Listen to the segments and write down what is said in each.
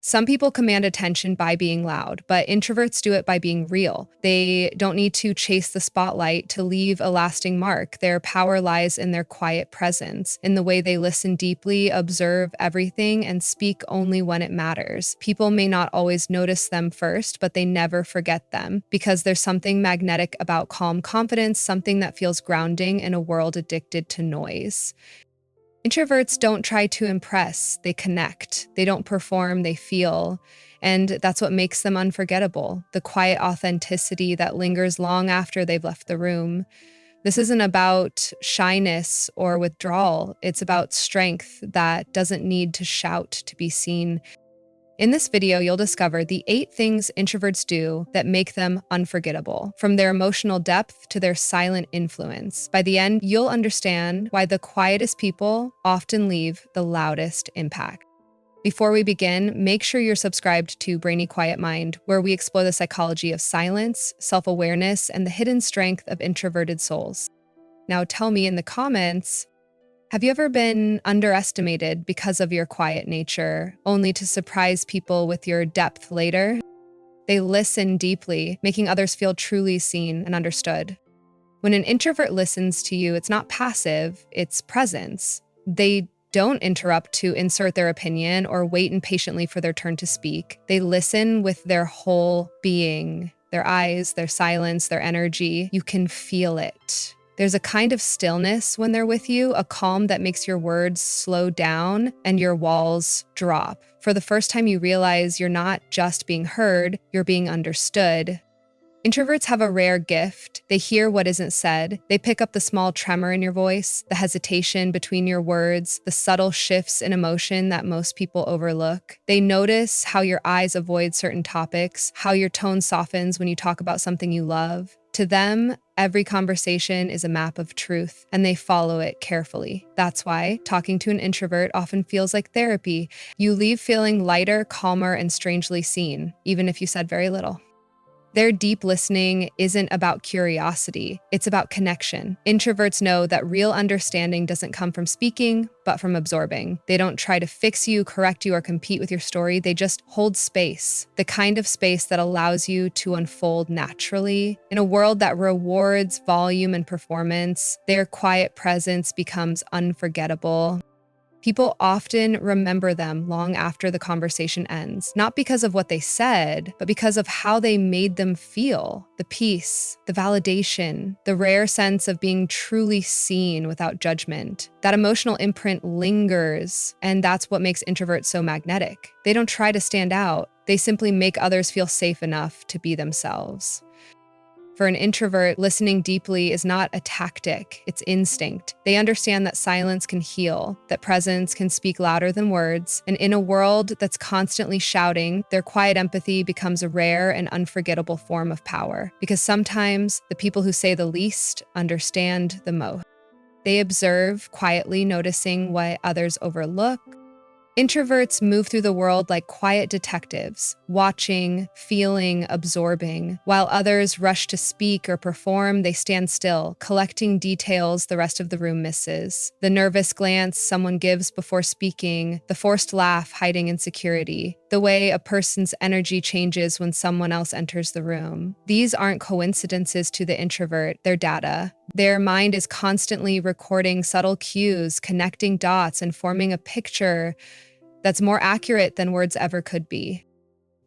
Some people command attention by being loud, but introverts do it by being real. They don't need to chase the spotlight to leave a lasting mark. Their power lies in their quiet presence, in the way they listen deeply, observe everything, and speak only when it matters. People may not always notice them first, but they never forget them, because there's something magnetic about calm confidence, something that feels grounding in a world addicted to noise. Introverts don't try to impress, they connect. They don't perform, they feel. And that's what makes them unforgettable, the quiet authenticity that lingers long after they've left the room. This isn't about shyness or withdrawal, it's about strength that doesn't need to shout to be seen. In this video, you'll discover the 8 things introverts do that make them unforgettable, from their emotional depth to their silent influence. By the end, you'll understand why the quietest people often leave the loudest impact. Before we begin, make sure you're subscribed to Brainy Quiet Mind, where we explore the psychology of silence, self-awareness, and the hidden strength of introverted souls. Now tell me in the comments, have you ever been underestimated because of your quiet nature, only to surprise people with your depth later? They listen deeply, making others feel truly seen and understood. When an introvert listens to you, it's not passive, it's presence. They don't interrupt to insert their opinion or wait impatiently for their turn to speak. They listen with their whole being, their eyes, their silence, their energy. You can feel it. There's a kind of stillness when they're with you, a calm that makes your words slow down and your walls drop. For the first time, you realize you're not just being heard, you're being understood. Introverts have a rare gift. They hear what isn't said. They pick up the small tremor in your voice, the hesitation between your words, the subtle shifts in emotion that most people overlook. They notice how your eyes avoid certain topics, how your tone softens when you talk about something you love. To them, every conversation is a map of truth, and they follow it carefully. That's why talking to an introvert often feels like therapy. You leave feeling lighter, calmer, and strangely seen, even if you said very little. Their deep listening isn't about curiosity, it's about connection. Introverts know that real understanding doesn't come from speaking, but from absorbing. They don't try to fix you, correct you, or compete with your story. They just hold space, the kind of space that allows you to unfold naturally. In a world that rewards volume and performance, their quiet presence becomes unforgettable. People often remember them long after the conversation ends, not because of what they said, but because of how they made them feel. The peace, the validation, the rare sense of being truly seen without judgment. That emotional imprint lingers, and that's what makes introverts so magnetic. They don't try to stand out, they simply make others feel safe enough to be themselves. For an introvert, listening deeply is not a tactic, it's instinct. They understand that silence can heal, that presence can speak louder than words, and in a world that's constantly shouting, their quiet empathy becomes a rare and unforgettable form of power. Because sometimes the people who say the least understand the most. They observe, quietly noticing what others overlook. Introverts move through the world like quiet detectives, watching, feeling, absorbing. While others rush to speak or perform, they stand still, collecting details the rest of the room misses. The nervous glance someone gives before speaking, the forced laugh hiding insecurity, the way a person's energy changes when someone else enters the room. These aren't coincidences to the introvert, they're data. Their mind is constantly recording subtle cues, connecting dots, and forming a picture that's more accurate than words ever could be.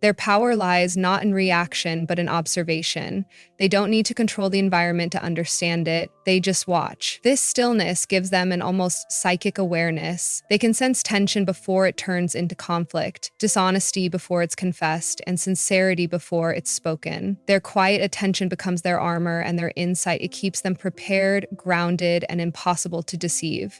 Their power lies not in reaction, but in observation. They don't need to control the environment to understand it. They just watch. This stillness gives them an almost psychic awareness. They can sense tension before it turns into conflict, dishonesty before it's confessed, and sincerity before it's spoken. Their quiet attention becomes their armor, and their insight, it keeps them prepared, grounded, and impossible to deceive.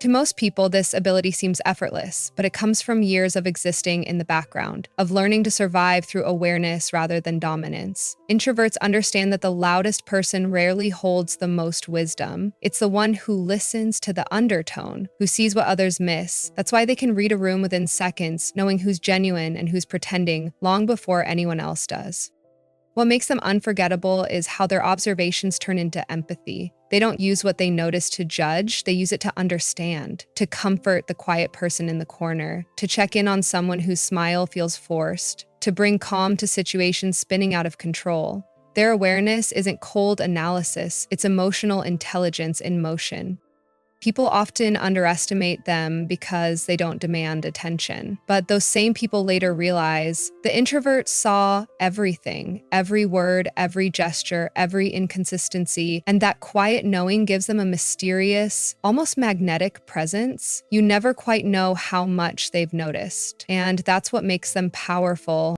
To most people, this ability seems effortless, but it comes from years of existing in the background, of learning to survive through awareness rather than dominance. Introverts understand that the loudest person rarely holds the most wisdom. It's the one who listens to the undertone, who sees what others miss. That's why they can read a room within seconds, knowing who's genuine and who's pretending long before anyone else does. What makes them unforgettable is how their observations turn into empathy. They don't use what they notice to judge, they use it to understand, to comfort the quiet person in the corner, to check in on someone whose smile feels forced, to bring calm to situations spinning out of control. Their awareness isn't cold analysis, it's emotional intelligence in motion. People often underestimate them because they don't demand attention. But those same people later realize the introvert saw everything, every word, every gesture, every inconsistency, and that quiet knowing gives them a mysterious, almost magnetic presence. You never quite know how much they've noticed. And that's what makes them powerful.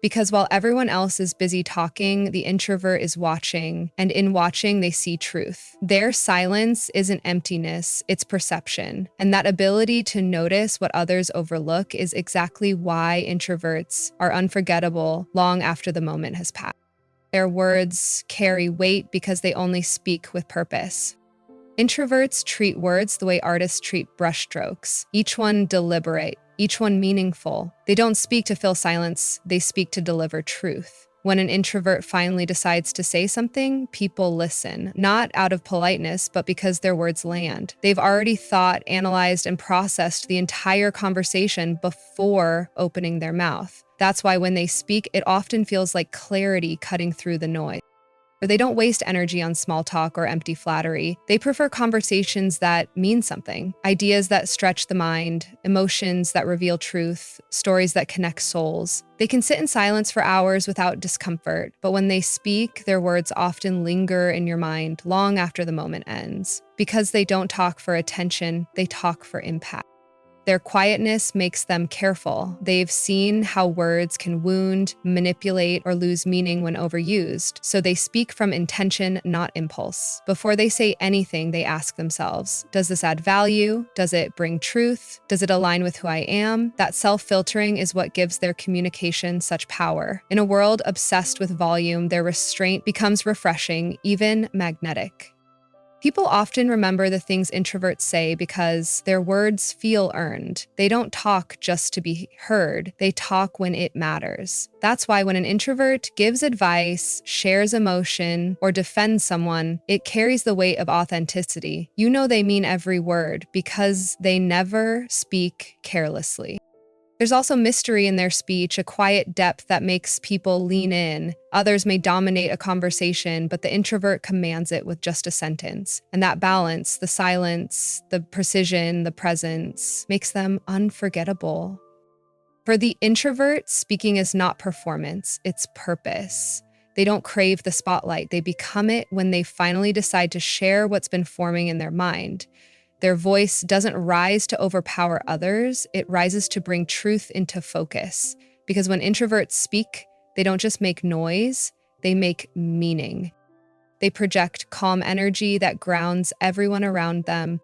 Because while everyone else is busy talking, the introvert is watching, and in watching, they see truth. Their silence isn't emptiness, it's perception. And that ability to notice what others overlook is exactly why introverts are unforgettable long after the moment has passed. Their words carry weight because they only speak with purpose. Introverts treat words the way artists treat brushstrokes, each one deliberate, each one meaningful. They don't speak to fill silence, they speak to deliver truth. When an introvert finally decides to say something, people listen, not out of politeness, but because their words land. They've already thought, analyzed, and processed the entire conversation before opening their mouth. That's why when they speak, it often feels like clarity cutting through the noise. They don't waste energy on small talk or empty flattery. They prefer conversations that mean something, ideas that stretch the mind, emotions that reveal truth, stories that connect souls. They can sit in silence for hours without discomfort, but when they speak, their words often linger in your mind long after the moment ends. Because they don't talk for attention, they talk for impact. Their quietness makes them careful. They've seen how words can wound, manipulate, or lose meaning when overused, so they speak from intention, not impulse. Before they say anything, they ask themselves, does this add value? Does it bring truth? Does it align with who I am? That self-filtering is what gives their communication such power. In a world obsessed with volume, their restraint becomes refreshing, even magnetic. People often remember the things introverts say because their words feel earned. They don't talk just to be heard, they talk when it matters. That's why when an introvert gives advice, shares emotion, or defends someone, it carries the weight of authenticity. You know they mean every word because they never speak carelessly. There's also mystery in their speech, a quiet depth that makes people lean in. Others may dominate a conversation, but the introvert commands it with just a sentence. And that balance, the silence, the precision, the presence, makes them unforgettable. For the introvert, speaking is not performance, it's purpose. They don't crave the spotlight, they become it when they finally decide to share what's been forming in their mind. Their voice doesn't rise to overpower others, it rises to bring truth into focus. Because when introverts speak, they don't just make noise, they make meaning. They project calm energy that grounds everyone around them.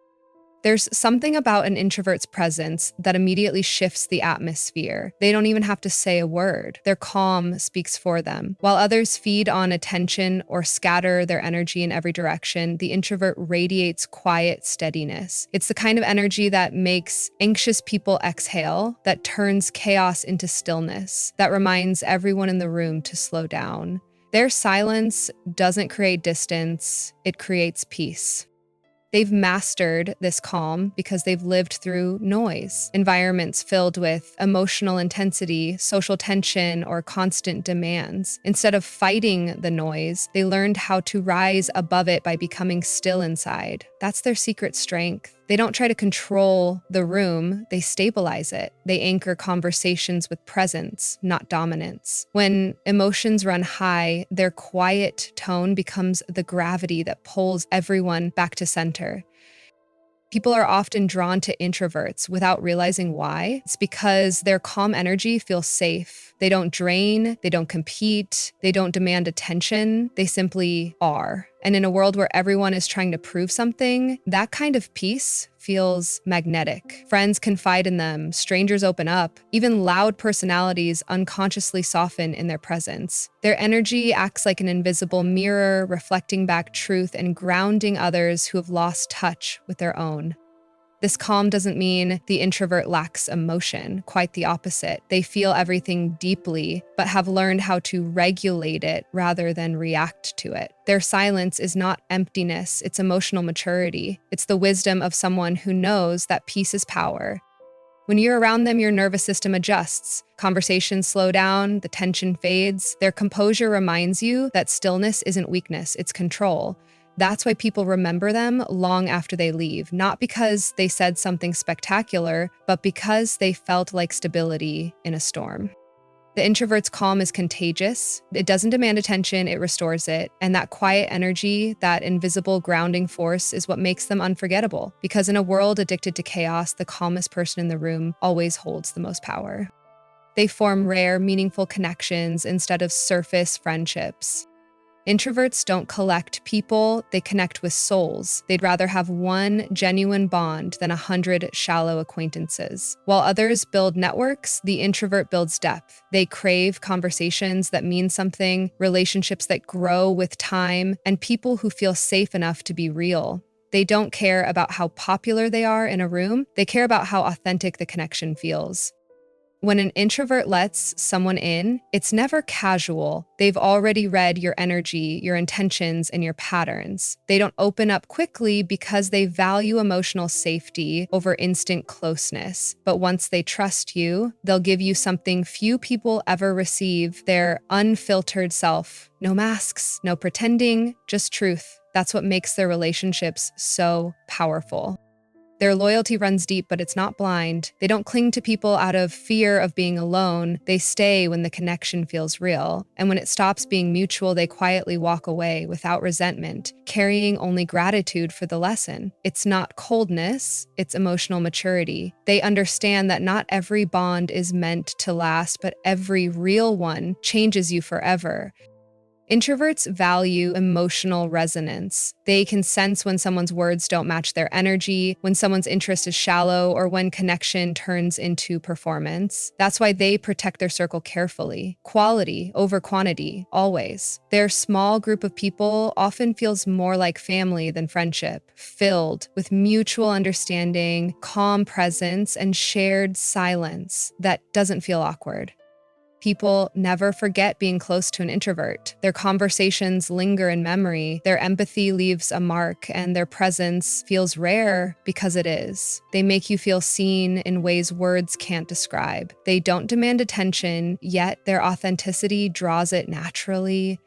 There's something about an introvert's presence that immediately shifts the atmosphere. They don't even have to say a word. Their calm speaks for them. While others feed on attention or scatter their energy in every direction, the introvert radiates quiet steadiness. It's the kind of energy that makes anxious people exhale, that turns chaos into stillness, that reminds everyone in the room to slow down. Their silence doesn't create distance, it creates peace. They've mastered this calm because they've lived through noise, environments filled with emotional intensity, social tension, or constant demands. Instead of fighting the noise, they learned how to rise above it by becoming still inside. That's their secret strength. They don't try to control the room, they stabilize it. They anchor conversations with presence, not dominance. When emotions run high, their quiet tone becomes the gravity that pulls everyone back to center. People are often drawn to introverts without realizing why. It's because their calm energy feels safe. They don't drain, they don't compete, they don't demand attention, they simply are. And in a world where everyone is trying to prove something, that kind of peace feels magnetic. Friends confide in them, strangers open up, even loud personalities unconsciously soften in their presence. Their energy acts like an invisible mirror, reflecting back truth and grounding others who have lost touch with their own. This calm doesn't mean the introvert lacks emotion, quite the opposite. They feel everything deeply, but have learned how to regulate it rather than react to it. Their silence is not emptiness, it's emotional maturity. It's the wisdom of someone who knows that peace is power. When you're around them, your nervous system adjusts. Conversations slow down, the tension fades. Their composure reminds you that stillness isn't weakness, it's control. That's why people remember them long after they leave, not because they said something spectacular, but because they felt like stability in a storm. The introvert's calm is contagious. It doesn't demand attention, it restores it. And that quiet energy, that invisible grounding force, is what makes them unforgettable. Because in a world addicted to chaos, the calmest person in the room always holds the most power. They form rare, meaningful connections instead of surface friendships. Introverts don't collect people, they connect with souls. They'd rather have one genuine bond than 100 shallow acquaintances. While others build networks, the introvert builds depth. They crave conversations that mean something, relationships that grow with time, and people who feel safe enough to be real. They don't care about how popular they are in a room, they care about how authentic the connection feels. When an introvert lets someone in, it's never casual. They've already read your energy, your intentions, and your patterns. They don't open up quickly because they value emotional safety over instant closeness. But once they trust you, they'll give you something few people ever receive: their unfiltered self. No masks, no pretending, just truth. That's what makes their relationships so powerful. Their loyalty runs deep, but it's not blind. They don't cling to people out of fear of being alone. They stay when the connection feels real. And when it stops being mutual, they quietly walk away without resentment, carrying only gratitude for the lesson. It's not coldness, it's emotional maturity. They understand that not every bond is meant to last, but every real one changes you forever. Introverts value emotional resonance. They can sense when someone's words don't match their energy, when someone's interest is shallow, or when connection turns into performance. That's why they protect their circle carefully. Quality over quantity, always. Their small group of people often feels more like family than friendship, filled with mutual understanding, calm presence, and shared silence that doesn't feel awkward. People never forget being close to an introvert. Their conversations linger in memory, their empathy leaves a mark, and their presence feels rare because it is. They make you feel seen in ways words can't describe. They don't demand attention, yet their authenticity draws it naturally.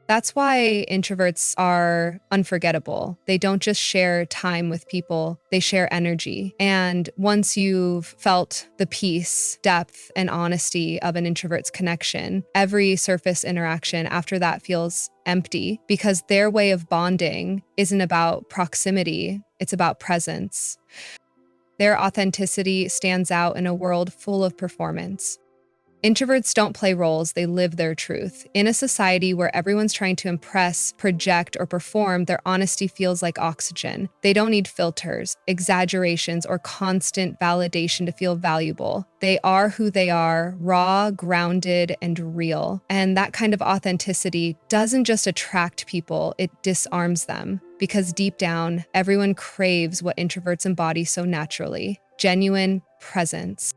That's why introverts are unforgettable. They don't just share time with people, they share energy. And once you've felt the peace, depth, and honesty of an introvert's connection, every surface interaction after that feels empty because their way of bonding isn't about proximity, it's about presence. Their authenticity stands out in a world full of performance. Introverts don't play roles, they live their truth. In a society where everyone's trying to impress, project, or perform, their honesty feels like oxygen. They don't need filters, exaggerations, or constant validation to feel valuable. They are who they are, raw, grounded, and real. And that kind of authenticity doesn't just attract people, it disarms them. Because deep down, everyone craves what introverts embody so naturally: genuine presence.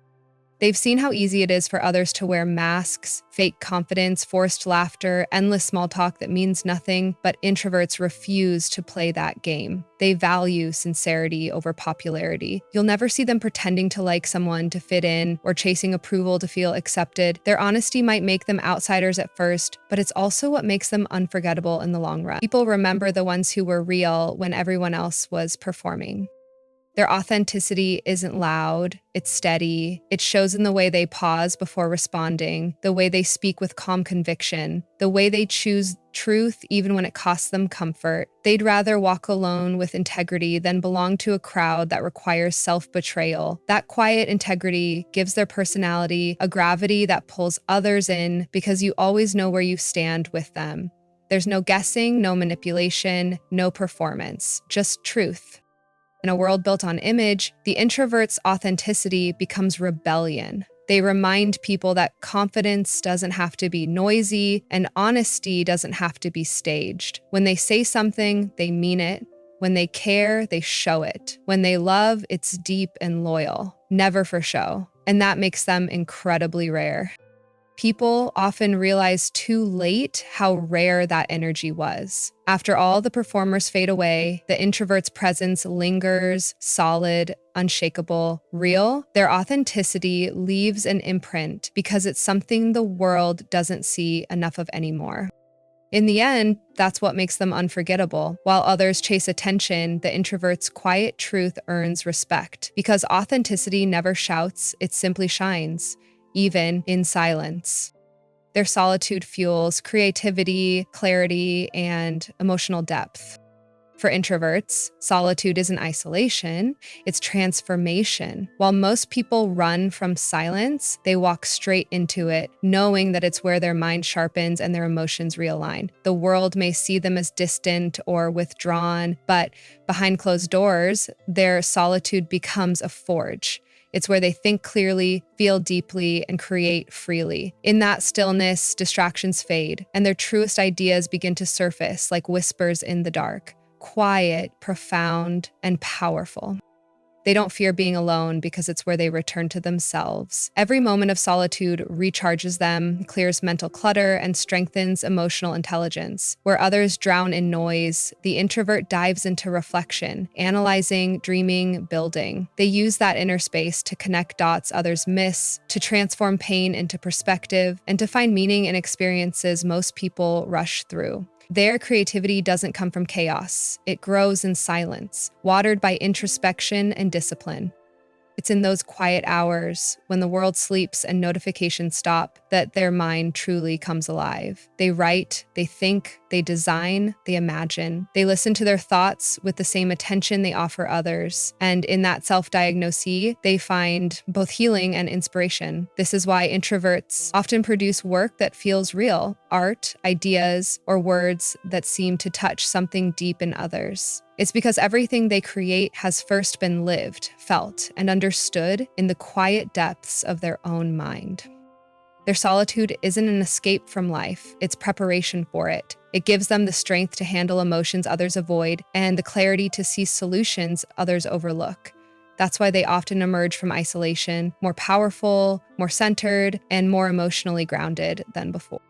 They've seen how easy it is for others to wear masks, fake confidence, forced laughter, endless small talk that means nothing, but introverts refuse to play that game. They value sincerity over popularity. You'll never see them pretending to like someone to fit in or chasing approval to feel accepted. Their honesty might make them outsiders at first, but it's also what makes them unforgettable in the long run. People remember the ones who were real when everyone else was performing. Their authenticity isn't loud, it's steady. It shows in the way they pause before responding, the way they speak with calm conviction, the way they choose truth even when it costs them comfort. They'd rather walk alone with integrity than belong to a crowd that requires self-betrayal. That quiet integrity gives their personality a gravity that pulls others in because you always know where you stand with them. There's no guessing, no manipulation, no performance, just truth. In a world built on image, the introvert's authenticity becomes rebellion. They remind people that confidence doesn't have to be noisy and honesty doesn't have to be staged. When they say something, they mean it. When they care, they show it. When they love, it's deep and loyal, never for show. And that makes them incredibly rare. People often realize too late how rare that energy was. After all the performers fade away, the introvert's presence lingers, solid, unshakable, real. Their authenticity leaves an imprint because it's something the world doesn't see enough of anymore. In the end, that's what makes them unforgettable. While others chase attention, the introvert's quiet truth earns respect because authenticity never shouts, it simply shines, even in silence. Their solitude fuels creativity, clarity, and emotional depth. For introverts, solitude isn't isolation, it's transformation. While most people run from silence, they walk straight into it, knowing that it's where their mind sharpens and their emotions realign. The world may see them as distant or withdrawn, but behind closed doors, their solitude becomes a forge. It's where they think clearly, feel deeply, and create freely. In that stillness, distractions fade, and their truest ideas begin to surface like whispers in the dark. Quiet, profound, and powerful. They don't fear being alone because it's where they return to themselves. Every moment of solitude recharges them, clears mental clutter, and strengthens emotional intelligence. Where others drown in noise, the introvert dives into reflection, analyzing, dreaming, building. They use that inner space to connect dots others miss, to transform pain into perspective, and to find meaning in experiences most people rush through. Their creativity doesn't come from chaos. It grows in silence, watered by introspection and discipline. It's in those quiet hours, when the world sleeps and notifications stop, that their mind truly comes alive. They write, they think, they design, they imagine. They listen to their thoughts with the same attention they offer others. And in that self-diagnosis, they find both healing and inspiration. This is why introverts often produce work that feels real, art, ideas, or words that seem to touch something deep in others. It's because everything they create has first been lived, felt, and understood in the quiet depths of their own mind. Their solitude isn't an escape from life, it's preparation for it. It gives them the strength to handle emotions others avoid and the clarity to see solutions others overlook. That's why they often emerge from isolation more powerful, more centered, and more emotionally grounded than before.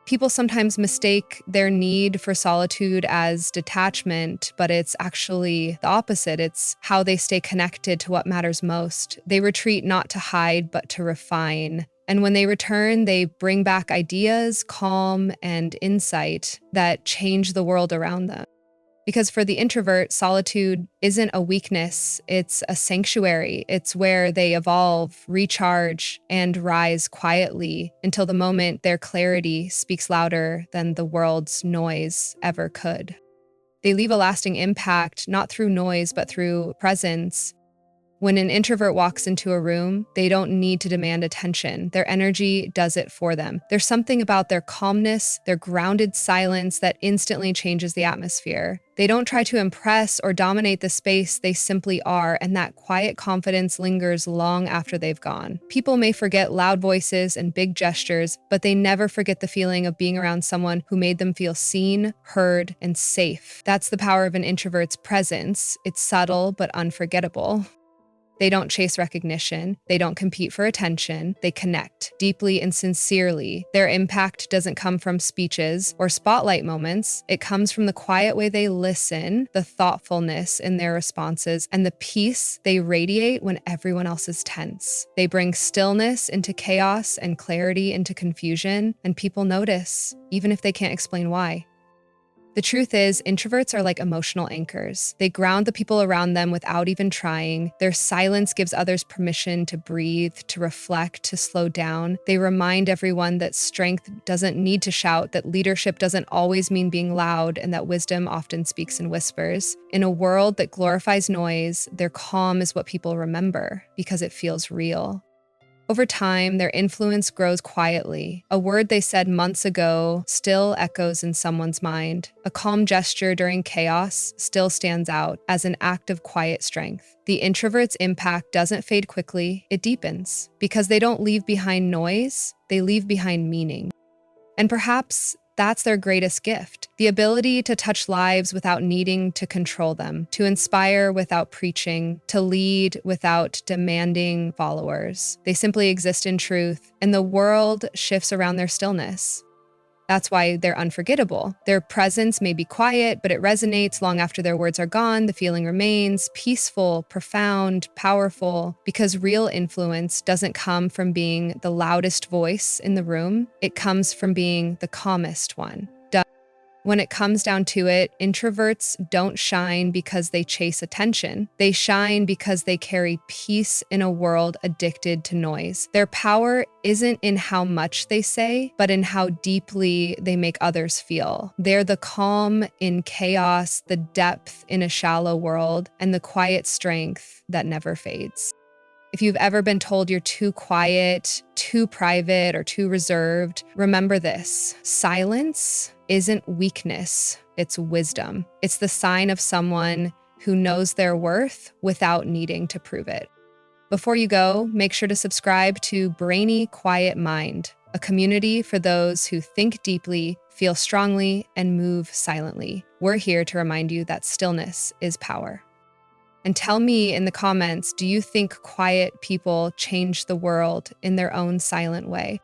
People sometimes mistake their need for solitude as detachment, but it's actually the opposite. It's how they stay connected to what matters most. They retreat not to hide, but to refine. And when they return, they bring back ideas, calm, and insight that change the world around them. Because for the introvert, solitude isn't a weakness, it's a sanctuary. It's where they evolve, recharge, and rise quietly until the moment their clarity speaks louder than the world's noise ever could. They leave a lasting impact, not through noise, but through presence. When an introvert walks into a room, they don't need to demand attention. Their energy does it for them. There's something about their calmness, their grounded silence that instantly changes the atmosphere. They don't try to impress or dominate the space, they simply are, and that quiet confidence lingers long after they've gone. People may forget loud voices and big gestures, but they never forget the feeling of being around someone who made them feel seen, heard, and safe. That's the power of an introvert's presence. It's subtle but unforgettable. They don't chase recognition. They don't compete for attention. They connect deeply and sincerely. Their impact doesn't come from speeches or spotlight moments. It comes from the quiet way they listen, the thoughtfulness in their responses, and the peace they radiate when everyone else is tense. They bring stillness into chaos and clarity into confusion, and people notice, even if they can't explain why. The truth is, introverts are like emotional anchors. They ground the people around them without even trying. Their silence gives others permission to breathe, to reflect, to slow down. They remind everyone that strength doesn't need to shout, that leadership doesn't always mean being loud, and that wisdom often speaks in whispers. In a world that glorifies noise, their calm is what people remember because it feels real. Over time, their influence grows quietly. A word they said months ago still echoes in someone's mind. A calm gesture during chaos still stands out as an act of quiet strength. The introvert's impact doesn't fade quickly, it deepens. Because they don't leave behind noise, they leave behind meaning. And perhaps That's their greatest gift. The ability to touch lives without needing to control them, to inspire without preaching, to lead without demanding followers. They simply exist in truth, and the world shifts around their stillness. That's why they're unforgettable. Their presence may be quiet, but it resonates long after their words are gone. The feeling remains peaceful, profound, powerful, because real influence doesn't come from being the loudest voice in the room. It comes from being the calmest one. When it comes down to it, introverts don't shine because they chase attention. They shine because they carry peace in a world addicted to noise. Their power isn't in how much they say, but in how deeply they make others feel. They're the calm in chaos, the depth in a shallow world, and the quiet strength that never fades. If you've ever been told you're too quiet, too private, or too reserved, remember this: silence isn't weakness, it's wisdom. It's the sign of someone who knows their worth without needing to prove it. Before you go, make sure to subscribe to Brainy Quiet Mind, a community for those who think deeply, feel strongly, and move silently. We're here to remind you that stillness is power. And tell me in the comments, do you think quiet people change the world in their own silent way?